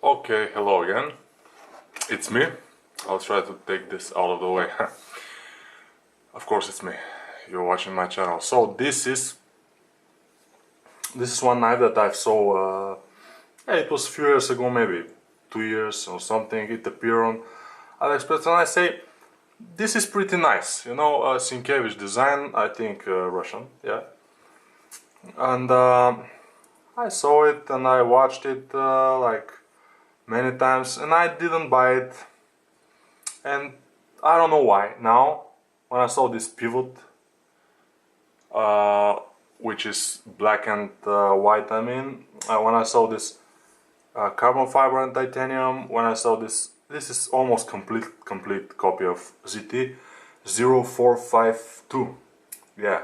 Okay, hello again. It's me. I'll try to take this out of the way. Of course it's me. You're watching my channel. So this is one knife that I saw it was a few years ago, maybe 2 years or something. It appeared on AliExpress and I say this is pretty nice, you know, Sinkevich design, I think Russian, yeah. And I saw it and I watched it like many times and I didn't buy it, and I don't know why. Now when I saw this pivot which is black and white, I mean, when I saw this carbon fiber and titanium, when I saw this is almost complete copy of ZT0452, yeah,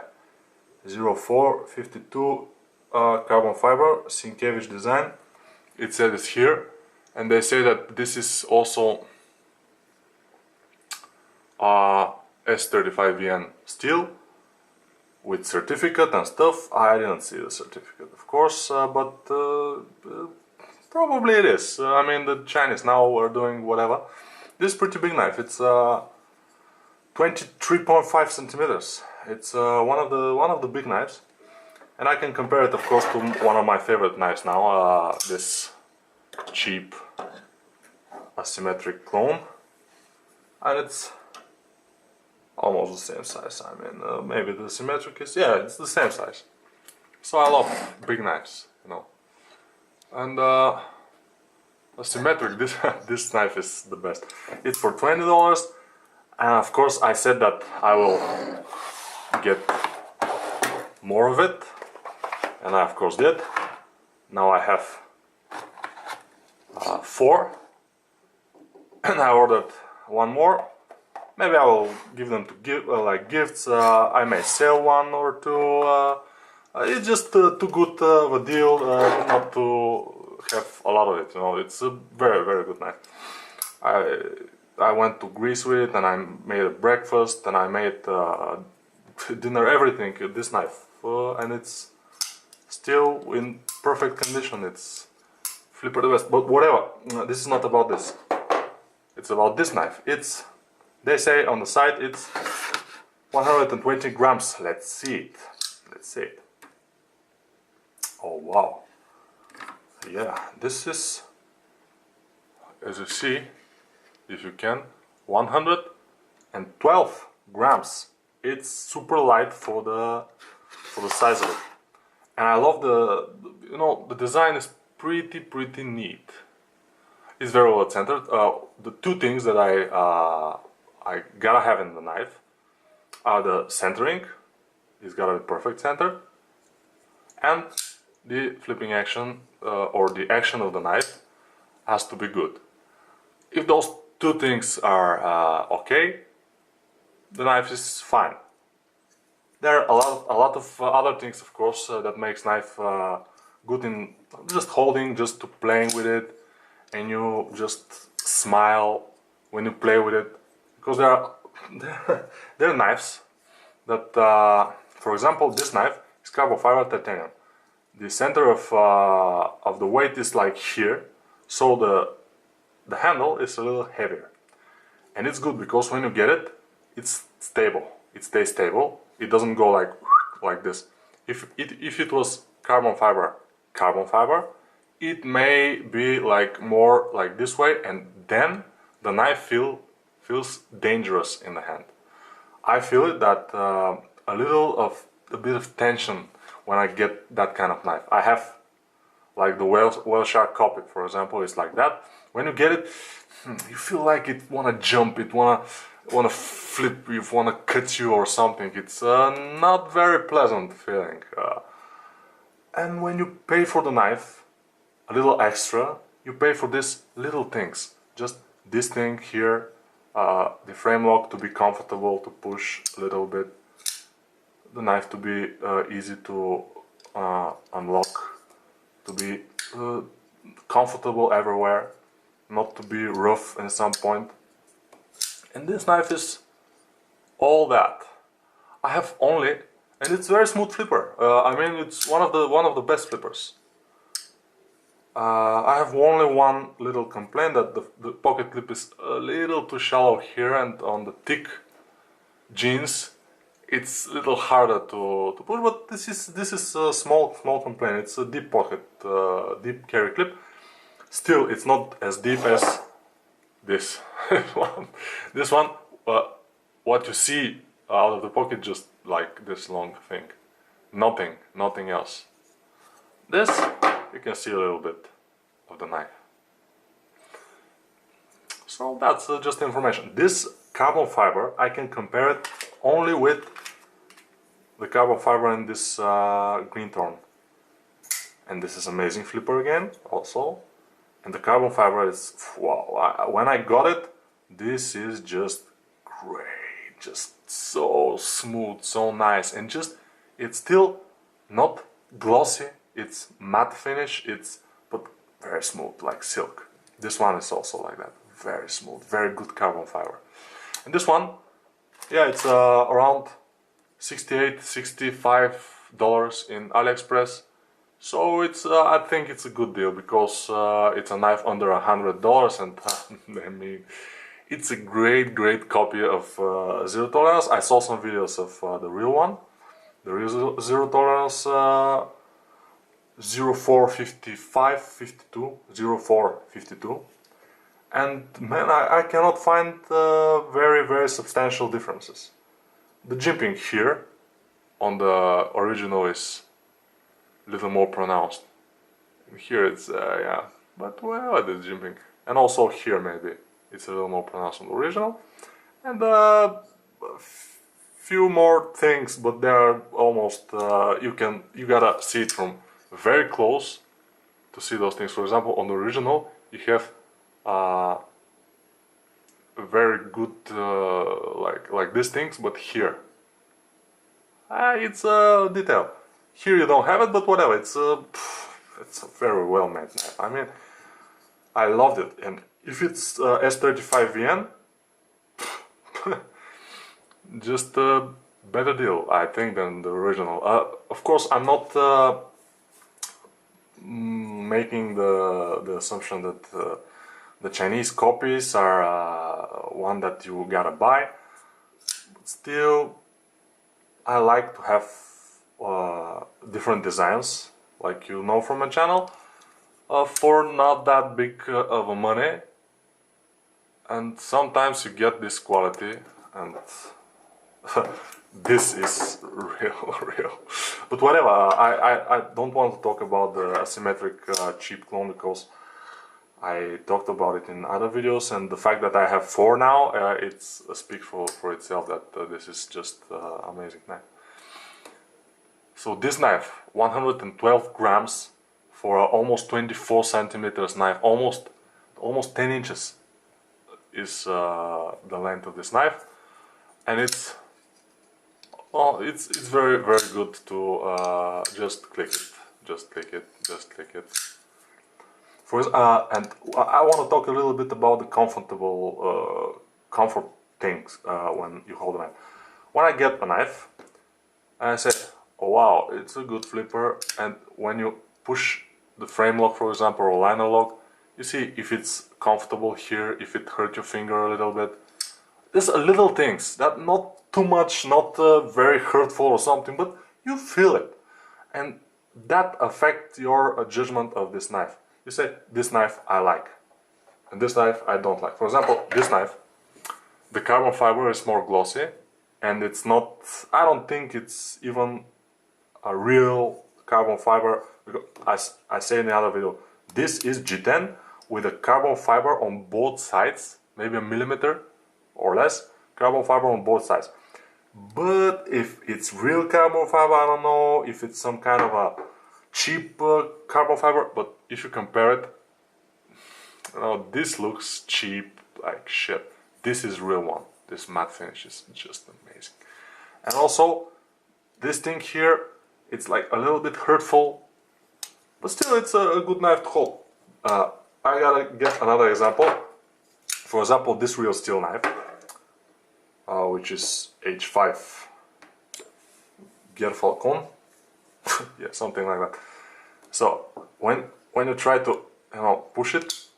0452 carbon fiber Sinkevich design. It says here, and they say that this is also S35VN steel with certificate and stuff. I didn't see the certificate, of course, but probably it is. I mean, the Chinese now are doing whatever. This is pretty big knife. It's 23.5 centimeters. It's one of the big knives, and I can compare it, of course, to one of my favorite knives now. This cheap asymmetric clone, and it's almost the same size. I mean, maybe the symmetric is, yeah, it's the same size. So I love big knives, you know. And asymmetric, this knife is the best. It's for $20, and of course I said that I will get more of it, and I of course did. Now I have 4, and I ordered one more. Maybe I will give them to like gifts. I may sell one or two. It's just too good of a deal not to have a lot of it. You know, it's a very good knife. I went to Greece with it, and I made a breakfast, and I made dinner, everything. This knife, and it's still in perfect condition. It's flipper the best. But whatever. This is not about this. It's about this knife. They say on the site it's 120 grams. Let's see it. Let's see it. Oh wow. Yeah, this is, as you see, if you can, 112 grams. It's super light for the size of it. And I love you know, the design is pretty neat. It's very well centered. The two things that I gotta have in the knife are the centering. It's gotta be perfect center, and the flipping action or the action of the knife has to be good. If those two things are okay, the knife is fine. There are a lot of other things, of course, that makes knife good in just holding, just to playing with it, and you just smile when you play with it. Because there are knives that, for example, this knife is carbon fiber titanium. The center of the weight is like here, so the handle is a little heavier, and it's good because when you get it, it's stable. It stays stable. It doesn't go like this. If it was carbon fiber, it may be like more like this way, and then the knife feels dangerous in the hand. I feel it that a bit of tension when I get that kind of knife. I have like the whale shark copy, for example, is like that. When you get it, you feel like it wanna jump, it wanna flip, it wanna cut you or something. It's not very pleasant feeling. And when you pay for the knife a little extra, you pay for these little things. Just this thing here, the frame lock to be comfortable, to push a little bit, the knife to be easy to unlock, to be comfortable everywhere, not to be rough at some point. And this knife is all that. I have only, and it's very smooth flipper. I mean, it's one of the best flippers. I have only one little complaint, that the pocket clip is a little too shallow here, and on the thick jeans it's a little harder to push, but this is a small complaint. It's a deep pocket, deep carry clip. Still, it's not as deep as this one. This one, what you see out of the pocket, just like this long thing, nothing else. This, you can see a little bit of the knife. So that's just information. This carbon fiber, I can compare it only with the carbon fiber in this green thorn. And this is amazing flipper again, also. And the carbon fiber is, wow, when I got it, this is just great, just so smooth, so nice, and just, it's still not glossy, it's matte finish, but very smooth, like silk. This one is also like that, very smooth, very good carbon fiber. And this one, yeah, it's around $65 in AliExpress. So it's, I think it's a good deal, because it's a knife under $100, and I mean, it's a great copy of Zero Tolerance. I saw some videos of the real one, the real Zero Tolerance 0452, and man, I cannot find very substantial differences. The jimping here on the original is a little more pronounced. Here it's yeah, but well, it is jimping, and also here maybe it's a little more pronounced on the original, and a few more things, but they are almost you gotta see it from very close to see those things. For example, on the original you have a very good like these things, but here it's a detail. Here you don't have it, but whatever. It's a very well made knife. I mean, I loved it, and if it's S35VN, just a better deal, I think, than the original. Of course, I'm not making the assumption that the Chinese copies are one that you gotta buy. But still, I like to have different designs, like you know from my channel, for not that big of a money, and sometimes you get this quality, and this is real. But whatever, I don't want to talk about the asymmetric cheap clone, because I talked about it in other videos, and the fact that I have 4 now, it's speaks for itself that this is just amazing knife. So this knife, 112 grams for almost 24 centimeters knife, almost 10 inches is the length of this knife, and it's very good to just click it. And I want to talk a little bit about the comfort things when you hold a knife. When I get a knife, and I say, oh wow, it's a good flipper, and when you push the frame lock, for example, or liner lock, you see if it's comfortable here, if it hurt your finger a little bit. There's a little things that not too much, not very hurtful or something, but you feel it, and that affects your judgment of this knife. You say, this knife I like, and this knife I don't like. For example, this knife, the carbon fiber is more glossy, and it's not, I don't think it's even a real carbon fiber, because as I say in the other video, this is G10 with a carbon fiber on both sides, maybe a millimeter or less, carbon fiber on both sides. But if it's real carbon fiber, I don't know if it's some kind of a cheap carbon fiber, but if you compare it, you know, this looks cheap like shit. This is real one. This matte finish is just amazing. And also, this thing here, it's like a little bit hurtful, but still it's a good knife to hold. I gotta get another example. For example, this real steel knife, which is H5 Falcon. Yeah, something like that. So when you try to push it,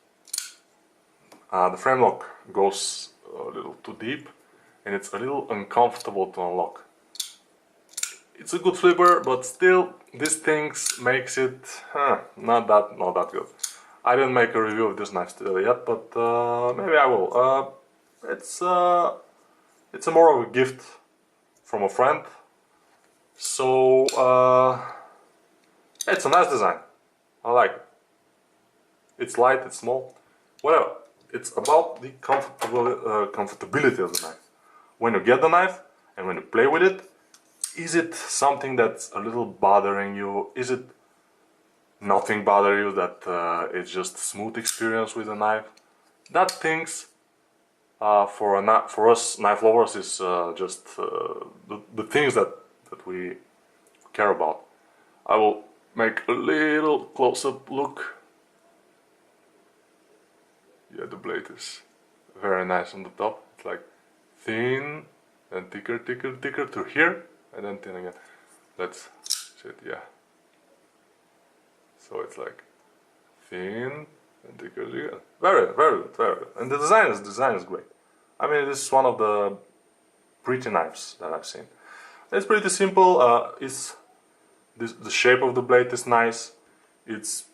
the frame lock goes a little too deep and it's a little uncomfortable to unlock. It's a good flipper, but still these things makes it not that good. I didn't make a review of this knife still yet, but maybe I will. It's more of a gift from a friend, so it's a nice design. I like it. It's light, it's small, whatever. It's about the comfortability of the knife. When you get the knife and when you play with it, is it something that's a little bothering you? Is it nothing bother you, that it's just smooth experience with a knife? That things for us knife lovers is just the things that we care about. I will make a little close-up look. Yeah, the blade is very nice on the top. It's like thin and thicker to here, and then thin again. Let's see it, yeah. So it's like thin and thicker. Very good, very good. And the design is great. I mean, this is one of the pretty knives that I've seen. It's pretty simple. The shape of the blade is nice. It's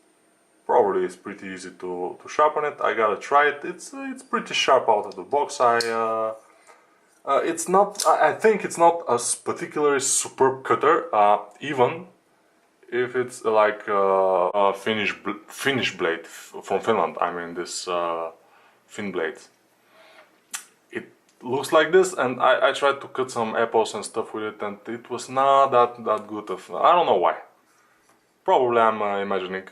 pretty easy to sharpen it. I gotta try it. It's pretty sharp out of the box. It's not. I think it's not a particularly superb cutter, even if it's like a Finnish blade from Finland. I mean, this Finn blade. It looks like this, and I tried to cut some apples and stuff with it, and it was not that good. I don't know why. Probably I'm imagining,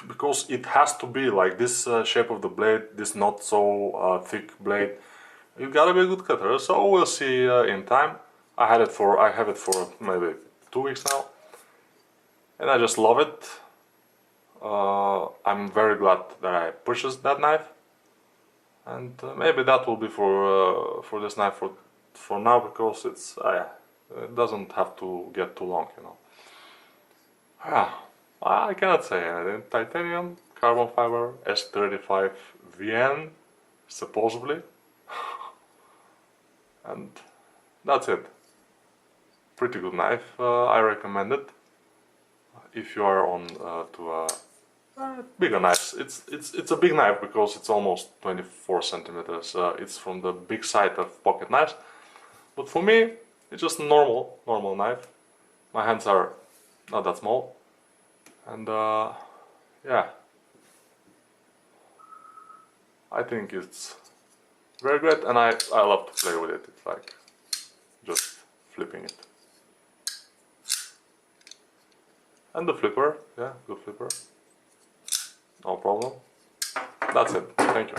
because it has to be like this shape of the blade, this not so thick blade. You gotta be a good cutter, so we'll see in time. I have it for maybe 2 weeks now, and I just love it. I'm very glad that I purchased that knife, and maybe that will be for this knife for now, because it doesn't have to get too long, you know. Yeah. I cannot say anything. Titanium, carbon fiber, S35VN, supposedly. And that's it. Pretty good knife. I recommend it. If you are on to bigger knives. It's a big knife because it's almost 24 centimeters. It's from the big side of pocket knives. But for me, it's just a normal knife. My hands are not that small. And yeah, I think it's very great, and I love to play with it. It's like just flipping it. And the flipper, yeah, good flipper. No problem. That's it. Thank you.